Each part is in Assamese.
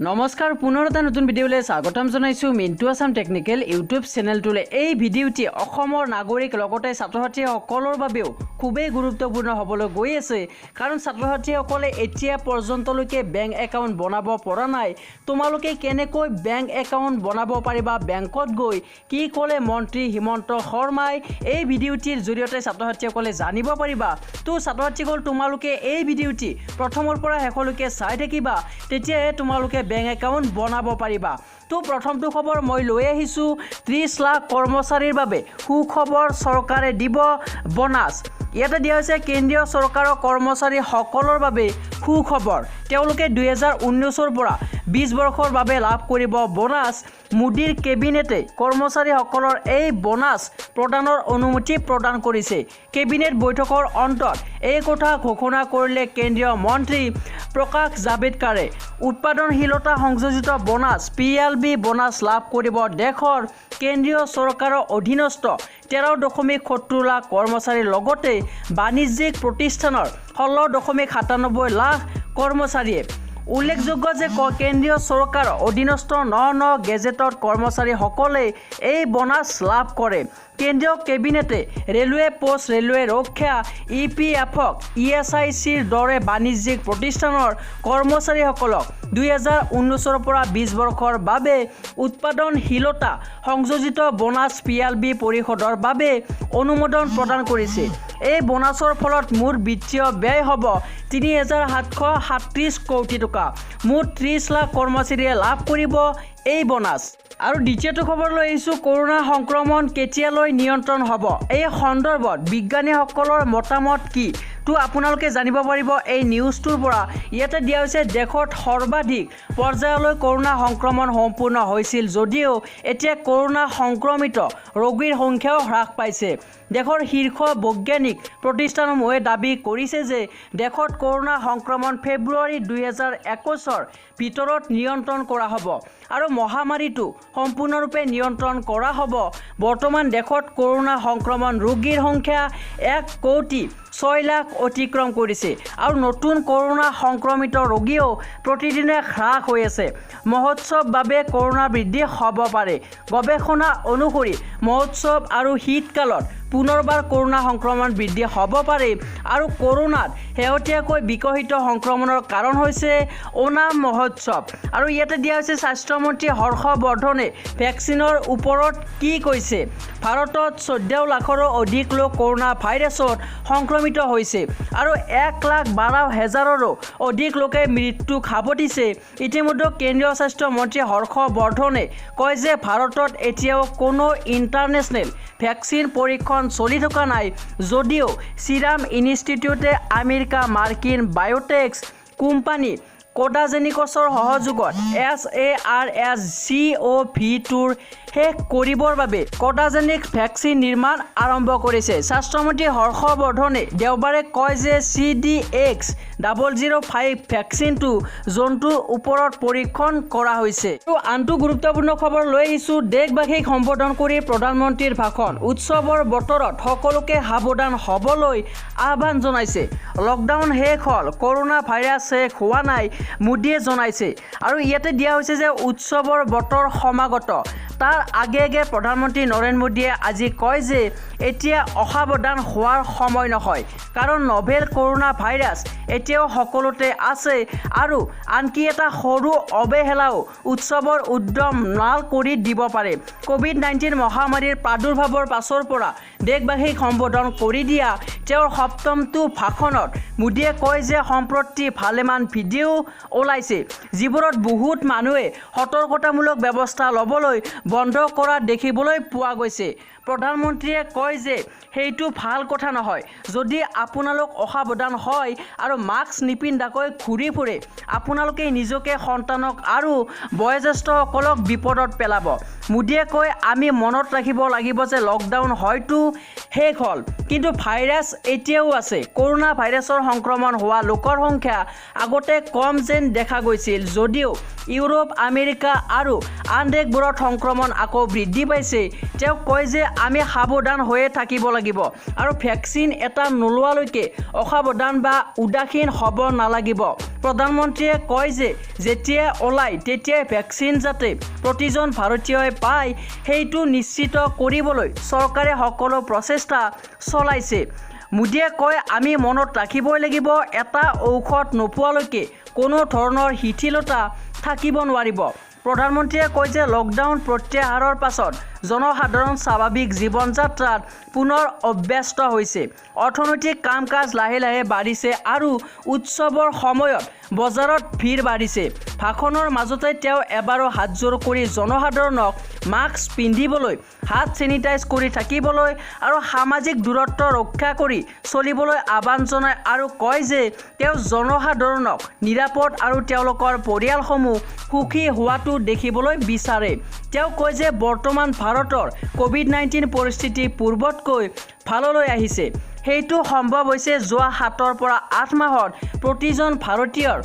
নমস্কাৰ পুনৰ এটা নতুন ভিডিঅ'লৈ স্বাগতম জনাইছো মিণ্টু আছাম টেকনিকেল ইউটিউব চেনেলটোলৈ। এই ভিডিঅ'টি অসমৰ নাগৰিক লগতে ছাত্ৰ-ছাত্ৰীসকলৰ বাবেও খুবেই গুৰুত্বপূৰ্ণ হ'বলৈ গৈ আছে, কাৰণ ছাত্ৰ-ছাত্ৰীসকলে এতিয়া পৰ্যন্তলৈকে বেংক একাউণ্ট বনাব পৰা নাই। তোমালোকে কেনেকৈ বেংক একাউণ্ট বনাব পাৰিবা, বেংকত গৈ কি ক'লে মন্ত্ৰী হিমন্ত শৰ্মাই, এই ভিডিঅ'টিৰ জৰিয়তে ছাত্ৰ-ছাত্ৰীসকলে জানিব পাৰিবা। তো ছাত্ৰ-ছাত্ৰীসকল তোমালোকে এই ভিডিঅ'টি প্ৰথমৰ পৰা শেষলৈকে চাই থাকিবা, তেতিয়াহে তোমালোকে বেংক একাউণ্ট বনাব পাৰিবা। তো প্ৰথমটো খবৰ মই লৈ আহিছোঁ, 30 লাখ কৰ্মচাৰীৰ বাবে সুখবৰ, চৰকাৰে দিব বোনাছ। ইয়াতে দিয়া হৈছে কেন্দ্ৰীয় চৰকাৰৰ কৰ্মচাৰীসকলৰ বাবে সুখবৰ। তেওঁলোকে 2019 পৰা 20 বৰ্ষৰ বাবে লাভ কৰিব বোনাছ। মোদীৰ কেবিনেটে কৰ্মচাৰীসকলৰ এই বোনাছ প্ৰদানৰ অনুমতি প্ৰদান কৰিছে। কেবিনেট বৈঠকৰ অন্তত এই কথা ঘোষণা কৰিলে কেন্দ্ৰীয় মন্ত্ৰী প্ৰকাশ জাভেদকাৰে। উৎপাদনশীলতা সংযোজিত বোনাছ PLB বোনাছ লাভ কৰিব দেশৰ কেন্দ্ৰীয় চৰকাৰৰ অধীনস্থ 13.70 লাখ কৰ্মচাৰীৰ লগতে বাণিজ্যিক প্ৰতিষ্ঠানৰ 16.97 লাখ কৰ্মচাৰীয়ে। উল্লেখযোগ্য যে কেন্দ্ৰীয় চৰকাৰৰ অধীনস্থ 9 গেজেটত কৰ্মচাৰীসকলে এই বোনাছ লাভ কৰে। কেন্দ্ৰীয় কেবিনেটে ৰেলৱে পোষ্ট, ৰেলৱে ৰক্ষা, EPFক ESICৰ দৰে বাণিজ্যিক প্ৰতিষ্ঠানৰ কৰ্মচাৰীসকলক 2019 পৰা 20 বৰ্ষৰ বাবে উৎপাদনশীলতা সংযোজিত বোনাছ PLB পৰিশোধৰ বাবে অনুমোদন প্ৰদান কৰিছে। এই বোনাছৰ ফলত মুঠ বিত্তীয় ব্যয় হ'ব 3,737 কোটি টকা। মুঠ 30 লাখ কৰ্মচাৰীয়ে লাভ কৰিব এই বোনাছ। আৰু দ্বিতীয়টো খবৰ লৈ আহিছোঁ, কৰোনা সংক্ৰমণ কেতিয়ালৈ নিয়ন্ত্ৰণ হ'ব, এই সন্দৰ্ভত বিজ্ঞানীসকলৰ মতামত কি, তো আপোনালোকে জানিব পাৰিব এই নিউজটোৰ পৰা। ইয়াতে দিয়া হৈছে দেশত সৰ্বাধিক পৰ্যায়লৈ কৰোনা সংক্ৰমণ সম্পূৰ্ণ হৈছিল যদিও এতিয়া কৰোনা সংক্ৰমিত ৰোগীৰ সংখ্যাও হ্ৰাস পাইছে। দেশৰ শীৰ্ষ বৈজ্ঞানিক প্ৰতিষ্ঠানসমূহে দাবী কৰিছে যে দেশত কৰোনা সংক্ৰমণ ফেব্ৰুৱাৰী 2021ৰ ভিতৰত নিয়ন্ত্ৰণ কৰা হ'ব আৰু মহামাৰীটো সম্পূৰ্ণৰূপে নিয়ন্ত্ৰণ কৰা হ'ব। বৰ্তমান দেশত কৰোনা সংক্ৰমণ ৰোগীৰ সংখ্যা 1,06 লাখ অতিক্ৰম কৰিছে আৰু নতুন কৰোনা সংক্ৰমিত ৰোগীও প্ৰতিদিনে হ্ৰাস হৈ আছে। মহোৎসৱ বাবে কৰোনা বৃদ্ধি হ'ব পাৰে। গৱেষণা অনুসৰি মহোৎসৱ আৰু শীতকালত পুনৰবাৰ কৰোনা সংক্ৰমণ বৃদ্ধি হ'ব পাৰে আৰু কৰোনাত শেহতীয়াকৈ বিকশিত সংক্ৰমণৰ কাৰণ হৈছে ওনাম মহোৎসৱ। আৰু ইয়াতে দিয়া হৈছে স্বাস্থ্যমন্ত্ৰী হৰ্ষ বৰ্ধনে ভেকচিনৰ ওপৰত কি কৈছে। ভাৰতত 14 লাখৰো অধিক লোক কৰোনা ভাইৰাছত সংক্ৰমিত হৈছে আৰু 1,12,000ৰো অধিক লোকে মৃত্যুক সাৱটিছে। ইতিমধ্যে কেন্দ্ৰীয় স্বাস্থ্য মন্ত্ৰী হৰ্ষ বৰ্ধনে কয় যে ভাৰতত এতিয়াও কোনো ইণ্টাৰনেশ্যনেল ভেকচিন পৰীক্ষণ চলি থকা নাই, যদিও চিৰাম ইনষ্টিটিউটে আমেৰিকা মাৰ্কিন বায়'টেক্স কোম্পানী কোডাজেনিকছৰ সহযোগত SARS-CoV-2 শেষ কৰিবৰ বাবে কোডাজেনিক ভেকচিন নিৰ্মাণ আৰম্ভ কৰিছে। স্বাস্থ্যমন্ত্ৰী হৰ্ষ বৰ্ধনে দেওবাৰে কয় যে CDX-005 ভেকচিনটো জন্তুৰ ওপৰত পৰীক্ষণ কৰা হৈছে। আৰু আনটো গুৰুত্বপূৰ্ণ খবৰ লৈ আহিছোঁ, দেশবাসীক সম্বোধন কৰি প্ৰধানমন্ত্ৰীৰ ভাষণ। উৎসৱৰ বতৰত সকলোকে সাৱধান হ'বলৈ আহ্বান জনাইছে। লকডাউন শেষ হ'ল, কৰোনা ভাইৰাছ শেষ হোৱা নাই, মোদীয়ে জনাইছে। আৰু ইয়াতে দিয়া হৈছে যে উৎসৱৰ বতৰ সমাগত। তাৰ আগে আগে প্ৰধানমন্ত্ৰী নৰেন্দ্ৰ মোদীয়ে আজি কয় যে এতিয়া অসাৱধান হোৱাৰ সময় নহয়, কাৰণ নভেল কৰোনা ভাইৰাছ এতিয়াও সকলোতে আছে আৰু আনকি এটা সৰু অৱহেলাও উৎসৱৰ উদ্যম নাল কৰি দিব পাৰে। COVID-19 মহামাৰীৰ প্ৰাদুৰ্ভাৱৰ পাছৰ পৰা দেশবাসীক সম্বোধন কৰি দিয়া তেওঁৰ সপ্তমটো ভাষণত মোদীয়ে কয় যে সম্প্ৰতি ভালেমান ভিডিঅ' ওলাইছে যিবোৰত বহুত মানুহে সতৰ্কতামূলক ব্যৱস্থা ল'বলৈ বন্ধ কৰা দেখিবলৈ পোৱা গৈছে। প্ৰধানমন্ত্ৰীয়ে কয় যে সেইটো ভাল কথা নহয় যদি আপোনালোক অসাৱধান হয় আৰু মাস্ক নিপিন্ধাকৈ ঘূৰি ফুৰে। আপোনালোকে নিজকে, সন্তানক আৰু বয়োজ্যেষ্ঠসকলক বিপদত পেলাব। মোদীয়ে কয় আমি মনত ৰাখিব লাগিব যে লকডাউন হয়তো শেষ হ'ল, কিন্তু ভাইৰাছ এতিয়াও আছে। কৰোনা ভাইৰাছৰ সংক্ৰমণ হোৱা লোকৰ সংখ্যা আগতে কম যেন দেখা গৈছিল, যদিও ইউৰোপ, আমেৰিকা আৰু আন দেশবোৰত সংক্ৰমণ আকৌ বৃদ্ধি পাইছে। তেওঁ কয় যে আমি সাৱধান হৈয়ে থাকিব লাগিব আৰু ভেকচিন এটা নোলোৱালৈকে অসাৱধান বা উদাসীন হ'ব নালাগিব। প্ৰধানমন্ত্ৰীয়ে কয় যে যেতিয়াই ওলায় তেতিয়াই ভেকচিন যাতে প্ৰতিজন ভাৰতীয়ই পায় সেইটো নিশ্চিত কৰিবলৈ চৰকাৰে সকলো প্ৰচেষ্টা চলাইছে। মোদীয়ে কয় আমি মনত ৰাখিবই লাগিব এটা ঔষধ নোপোৱালৈকে কোনো ধৰণৰ শিথিলতা থাকিব নোৱাৰিব। প্ৰধানমন্ত্ৰীয়ে কয় যে লকডাউন প্ৰত্যাহাৰৰ পাছত জনসাধাৰণ স্বাভাৱিক জীৱন যাত্ৰাত পুনৰ অভ্যস্ত হৈছে। অৰ্থনৈতিক কাম কাজ লাহে লাহে বাঢ়িছে আৰু উৎসৱৰ সময়ত বজাৰত ভিৰ বাঢ়িছে। ভাষণৰ মাজতে তেওঁ এবাৰো হাতযোৰ কৰি জনসাধাৰণক মাস্ক পিন্ধিবলৈ, হাত চেনিটাইজ কৰি থাকিবলৈ আৰু সামাজিক দূৰত্ব ৰক্ষা কৰি চলিবলৈ আহ্বান জনায় আৰু কয় যে তেওঁ জনসাধাৰণক নিৰাপদ আৰু তেওঁলোকৰ পৰিয়ালসমূহ সুখী হোৱাটো দেখিবলৈ বিচাৰে। তেওঁ কয় যে বৰ্তমান ভাৰতৰ কোভিড-19 পৰিস্থিতি পূৰ্বতকৈ ভাললৈ আহিছে। সেইটো সম্ভৱ হৈছে যোৱা 7 পৰা 8 মাহত প্ৰতিজন ভাৰতীয়ৰ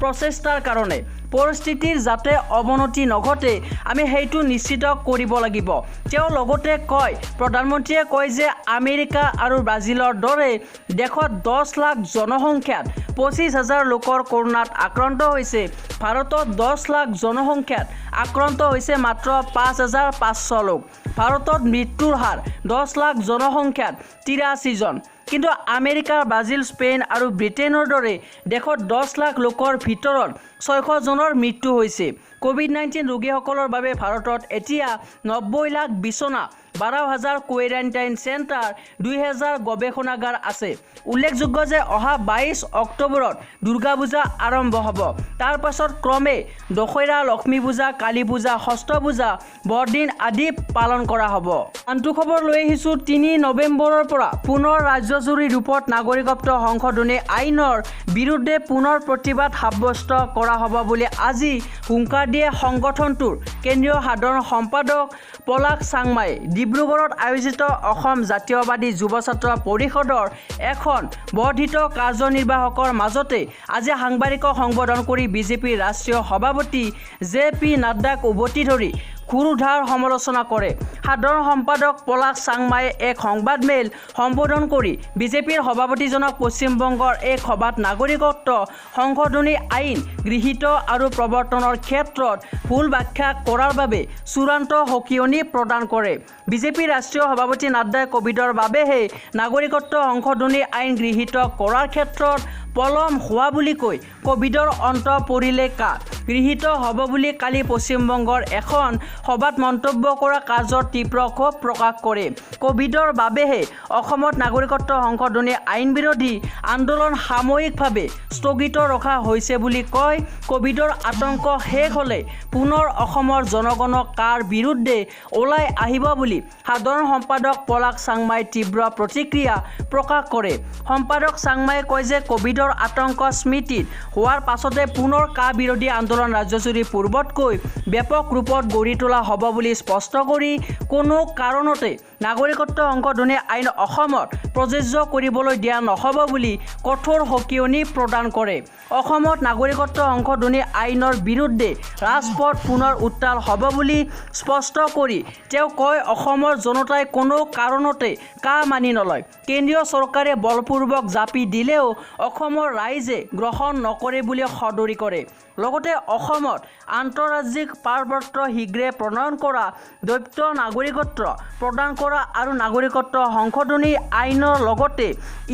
প্ৰচেষ্টাৰ কাৰণে। পৰিস্থিতিৰ যাতে অৱনতি নঘটে আমি সেইটো নিশ্চিত কৰিব লাগিব। তেওঁ লগতে কয়, প্ৰধানমন্ত্ৰীয়ে কয় যে আমেৰিকা আৰু ব্ৰাজিলৰ দৰে দেশত 10 লাখ জনসংখ্যাত 25,000 লোকৰ কৰোনাত আক্ৰান্ত হৈছে। ভাৰতত 10 লাখ জনসংখ্যাত আক্ৰান্ত হৈছে মাত্ৰ 5,500 লোক। ভাৰতত মৃত্যুৰ হাৰ 10 লাখ জনসংখ্যাত 83 জন। কিন্তু আমেৰিকা, ব্ৰাজিল, স্পেইন আৰু ব্ৰিটেইনৰ দৰে দেশত 10 লাখ লোকৰ ভিতৰত 600 জনৰ মৃত্যু হৈছে। কোভিড-19 ৰোগীসকলৰ বাবে ভাৰতত এতিয়া 90 লাখ বিচনা, 12,000 কোৱাৰেণ্টাইন চেণ্টাৰ, 2,000 গৱেষণাগাৰ আছে। উল্লেখযোগ্য যে অহা 22 অক্টোবৰত দুৰ্গা পূজা আৰম্ভ হ'ব। তাৰ পাছত ক্ৰমে দশহৰা, লক্ষ্মী পূজা, কালী পূজা, ষষ্ঠ পূজা, বৰদিন আদি পালন কৰা হ'ব। আনটো খবৰ লৈ আহিছোঁ 3 নৱেম্বৰৰ পৰা পুনৰ ৰাজ্যজুৰি ৰূপত নাগৰিকত্ব সংশোধনী আইনৰ বিৰুদ্ধে পুনৰ প্ৰতিবাদ সাব্যস্ত কৰা হ'ব বুলি আজি হুংকাৰ দিয়ে সংগঠনটোৰ কেন্দ্ৰীয় সাধাৰণ সম্পাদক পলাশ চাংমাই। ডিব্ৰুগড়ত আয়োজিত অসম জাতীয়বাদী যুৱ ছাত্ৰ পৰিষদৰ এখন বৰ্ধিত কাৰ্যনিৰ্বাহকৰ মাজতে আজি সাংবাদিকক সম্বোধন কৰি বিজেপিৰ ৰাষ্ট্ৰীয় সভাপতি JP নাড্ডাক উভতি ধৰি ক্ষুৰোধাৰ সমালোচনা কৰে। সাধাৰণ সম্পাদক পলাশ চাংমাই এক সংবাদমেল সম্বোধন কৰি বিজেপিৰ সভাপতিজনক পশ্চিমবংগৰ এক সভাত নাগৰিকত্ব সংশোধনী আইন গৃহীত আৰু প্ৰৱৰ্তনৰ ক্ষেত্ৰত ভুল ব্যাখ্যা কৰাৰ বাবে চূড়ান্ত সকিয়নি প্ৰদান কৰে। বিজেপিৰ ৰাষ্ট্ৰীয় সভাপতি নাড্ডাই কোভিডৰ বাবেহে নাগৰিকত্ব সংশোধনী আইন গৃহীত কৰাৰ ক্ষেত্ৰত পলম হোৱা বুলি কৈ কোভিডৰ অন্ত পৰিলে কা গৃহীত হ'ব বুলি কালি পশ্চিমবংগৰ এখন সভাত মন্তব্য কৰা কাৰ্যৰ তীব্ৰ ক্ষোভ প্ৰকাশ কৰে। কোভিডৰ বাবেহে অসমত নাগৰিকত্ব সংশোধনী আইন বিৰোধী আন্দোলন সাময়িকভাৱে স্থগিত ৰখা হৈছে বুলি কয়। কোভিডৰ আতংক শেষ হ'লে পুনৰ অসমৰ জনগণক কাৰ বিৰুদ্ধে ওলাই আহিব বুলি সাধাৰণ সম্পাদক পলাশ চাংমাই তীব্ৰ প্ৰতিক্ৰিয়া প্ৰকাশ কৰে। সম্পাদক চাংমাই কয় যে কোভিডৰ আতংক স্মৃতিত হোৱাৰ পাছতে পুনৰ কা বিৰোধী আন্দোলন ৰাজ্যজুৰি পূৰ্বতকৈ ব্যাপক ৰূপত গঢ়ি তোলা হ'ব বুলি স্পষ্ট কৰি কোনো কাৰণতে নাগৰিকত্ব সংশোধনী আইন অসমত প্ৰযোজ্য কৰিবলৈ দিয়া নহ'ব বুলি কঠোৰ সকিয়নি প্ৰদান কৰে। অসমত নাগৰিকত্ব সংশোধনী আইনৰ বিৰুদ্ধে ৰাজপথ পুনৰ উত্তাল হ'ব বুলি স্পষ্ট কৰি তেওঁ কয়, অসমৰ জনতাই কোনো কাৰণতে কা মানি নলয়। কেন্দ্ৰীয় চৰকাৰে বলপূৰ্বক জাপি দিলেও অসমৰ ৰাইজে গ্ৰহণ নকৰে বুলি সদৰি কৰে। লগতে অসমত আন্তঃৰাজ্যিক পাৰপত্ৰ শীঘ্ৰে প্ৰণয়ন কৰা, দ্বৈত নাগৰিকত্ব প্ৰদান কৰা আৰু নাগৰিকত্ব সংশোধনী আইনৰ লগতে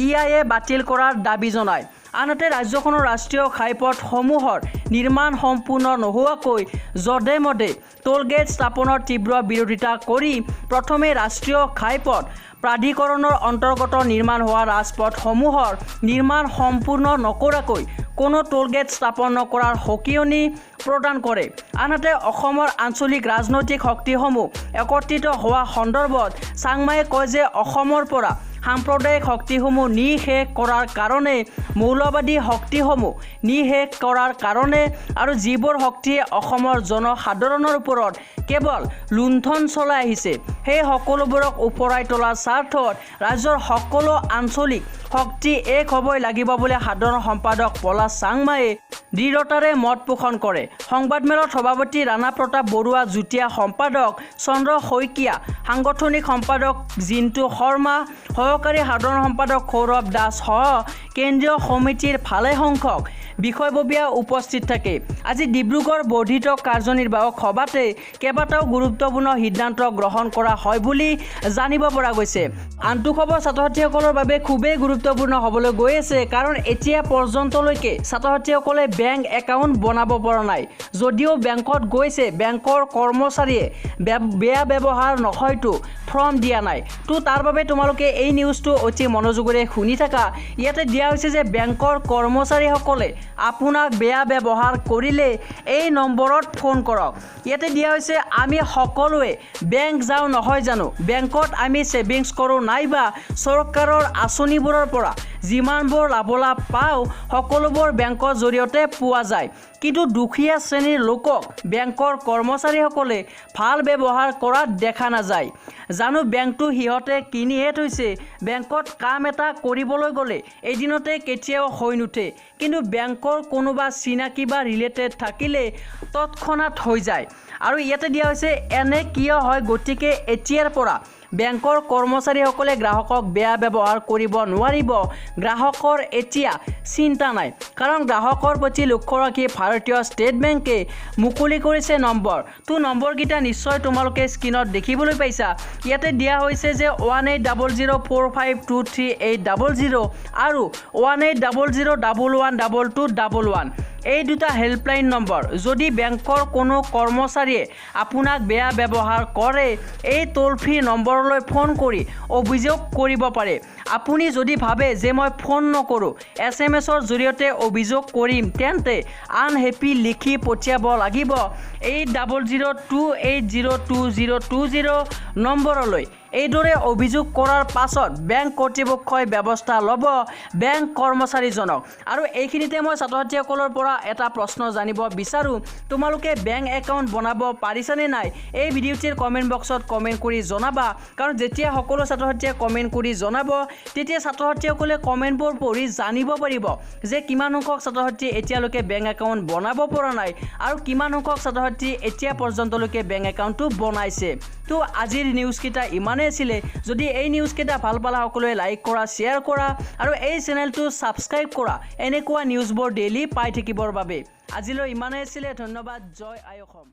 EIA বাতিল কৰাৰ দাবী জনায়। আনহাতে ৰাজ্যখনৰ ৰাষ্ট্ৰীয় ঘাইপথসমূহৰ নিৰ্মাণ সম্পূৰ্ণ নোহোৱাকৈ জধে মধে টোলগেট স্থাপনৰ তীব্ৰ বিৰোধিতা কৰি প্ৰথমে ৰাষ্ট্ৰীয় ঘাইপথ প্ৰাধিকৰণৰ অন্তৰ্গত নিৰ্মাণ হোৱা ৰাজপথসমূহৰ নিৰ্মাণ সম্পূৰ্ণ নকৰাকৈ কোনো টোলগেট স্থাপন নকৰাৰ সকিয়নি প্ৰদান কৰে। আনহাতে অসমৰ আঞ্চলিক ৰাজনৈতিক শক্তিসমূহ একত্ৰিত হোৱা সন্দৰ্ভত চাংমাই কয় যে অসমৰ পৰা সাম্প্ৰদায়িক শক্তিসমূহ নিঃশেষ কৰাৰ কাৰণে, মৌলবাদী শক্তিসমূহ নিঃশেষ কৰাৰ কাৰণে আৰু যিবোৰ শক্তিয়ে অসমৰ জনসাধাৰণৰ ওপৰত কেৱল লুণ্ঠন চলাই আহিছে সেই সকলোবোৰক ওপৰাই তোলাৰ স্বাৰ্থত ৰাজ্যৰ সকলো আঞ্চলিক শক্তি এক হ'বই লাগিব বুলি সাধাৰণ সম্পাদক পলাশ চাংমায়ে দৃঢ়তাৰে মত পোষণ কৰে। সংবাদমেলত সভাপতি ৰাণা প্ৰতাপ বৰুৱা, যুটীয়া সম্পাদক চন্দ্ৰ শইকীয়া, সাংগঠনিক সম্পাদক জিন্তু শৰ্মা, সহকাৰী সাধাৰণ সম্পাদক সৌৰভ দাস সহ কেন্দ্ৰীয় সমিতিৰ ভালেসংখ্যক বিষয়ববীয়া উপস্থিত থাকে। আজি ডিব্ৰুগড় বৰ্ধিত কাৰ্যনিৰ্বাহক সভাতে কেইবাটাও গুৰুত্বপূৰ্ণ সিদ্ধান্ত গ্ৰহণ কৰা হয় বুলি জানিব পৰা গৈছে। আনটো খবৰ ছাত্ৰ-ছাত্ৰীসকলৰ বাবে খুবেই গুৰুত্বপূৰ্ণ হ'বলৈ গৈ আছে, কাৰণ এতিয়া পৰ্যন্তলৈকে ছাত্ৰ-ছাত্ৰীসকলে বেংক একাউণ্ট বনাব পৰা নাই। যদিও বেংকত গৈছে, বেংকৰ কৰ্মচাৰীয়ে বেয়া ব্যৱহাৰ নহয়তো ফৰ্ম দিয়া নাই। তো তাৰ বাবে তোমালোকে এই নিউজটো অতি মনোযোগেৰে শুনি থাকা। ইয়াতে দিয়া হৈছে যে বেংকৰ কৰ্মচাৰীসকলে আপোনাক বেয়া ব্যৱহাৰ কৰিলে এই নম্বৰত ফোন কৰক। ইয়াতে দিয়া হৈছে আমি সকলোৱে বেংক যাওঁ নহয় জানো, বেংকত আমি ছেভিংছ কৰোঁ নাইবা চৰকাৰৰ আঁচনিবোৰৰ পৰা যিমানবোৰ লাভালাভ পাওঁ সকলোবোৰ বেংকৰ জৰিয়তে পোৱা যায়। কিন্তু দুখীয়া শ্ৰেণীৰ লোকক বেংকৰ কৰ্মচাৰীসকলে ভাল ব্যৱহাৰ কৰাত দেখা নাযায়। জানো বেংকটো সিহঁতে কিনিহে থৈছে, বেংকত কাম এটা কৰিবলৈ গ'লে এদিনতে কেতিয়াও হৈ নুঠে, কিন্তু বেংকৰ কোনোবা চিনাকি বা ৰিলেটেড থাকিলে তৎক্ষণাত হৈ যায়। আৰু ইয়াতে দিয়া হৈছে এনে কিয় হয়, গতিকে এতিয়াৰ পৰা বেংকৰ কৰ্মচাৰীসকলে গ্ৰাহকক বেয়া ব্যৱহাৰ কৰিব নোৱাৰিব। গ্ৰাহকৰ এতিয়া চিন্তা নাই, কাৰণ গ্ৰাহকৰ প্ৰতি লক্ষ্য ৰাখি ভাৰতীয় ষ্টেট বেংকে মুকলি কৰিছে নম্বৰ। তো নম্বৰকেইটা নিশ্চয় তোমালোকে স্ক্ৰীনত দেখিবলৈ পাইছা। ইয়াতে দিয়া হৈছে যে 180045238800 আৰু 1800112211 এই দুটা হেল্পলাইন নম্বৰ। যদি বেংকৰ কোনো কৰ্মচাৰীয়ে আপোনাক বেয়া ব্যৱহাৰ কৰে, এই টোল ফ্ৰী নম্বৰলৈ ফোন কৰি অভিযোগ কৰিব পাৰে। আপুনি যদি ভাবে যে মই ফোন নকৰোঁ, SMS-ৰ জৰিয়তে অভিযোগ কৰিম, তেন্তে আনহেপি লিখি পঠিয়াব লাগিব 8002802020 নম্বৰলৈ। এইদৰে অভিযোগ কৰাৰ পাছত বেংক কৰ্তৃপক্ষই ব্যৱস্থা ল'ব বেংক কৰ্মচাৰীজনক। আৰু এইখিনিতে মই ছাত্ৰ-ছাত্ৰীসকলৰ পৰা এটা প্ৰশ্ন জানিব বিচাৰোঁ, তোমালোকে বেংক একাউণ্ট বনাব পাৰিছানে নাই? এই ভিডিঅ'টিৰ কমেণ্ট বক্সত কমেণ্ট কৰি জনাবা, কাৰণ যেতিয়া সকলো ছাত্ৰ-ছাত্ৰীয়ে কমেণ্ট কৰি জনাব তেতিয়া ছাত্ৰ-ছাত্ৰীসকলে কমেণ্টবোৰ পঢ়ি জানিব পাৰিব যে কিমান সংখ্যক ছাত্ৰ-ছাত্ৰী এতিয়ালৈকে বেংক একাউণ্ট বনাব পৰা নাই আৰু কিমান সংখ্যক ছাত্ৰ-ছাত্ৰী এতিয়া পৰ্যন্তলৈকে বেংক একাউণ্টটো বনাইছে। তো আজিৰ নিউজকেইটা ইমানেই আছিলে। যদি এই নিউজকেইটা ভাল পালা সকলোৱে লাইক কৰা, শ্বেয়াৰ কৰা আৰু এই চেনেলটো ছাবস্ক্ৰাইব কৰা এনেকুৱা নিউজবোৰ ডেইলি পাই থাকিবৰ বাবে। আজিলৈ ইমানেই আছিলে। ধন্যবাদ। জয় আই অসম।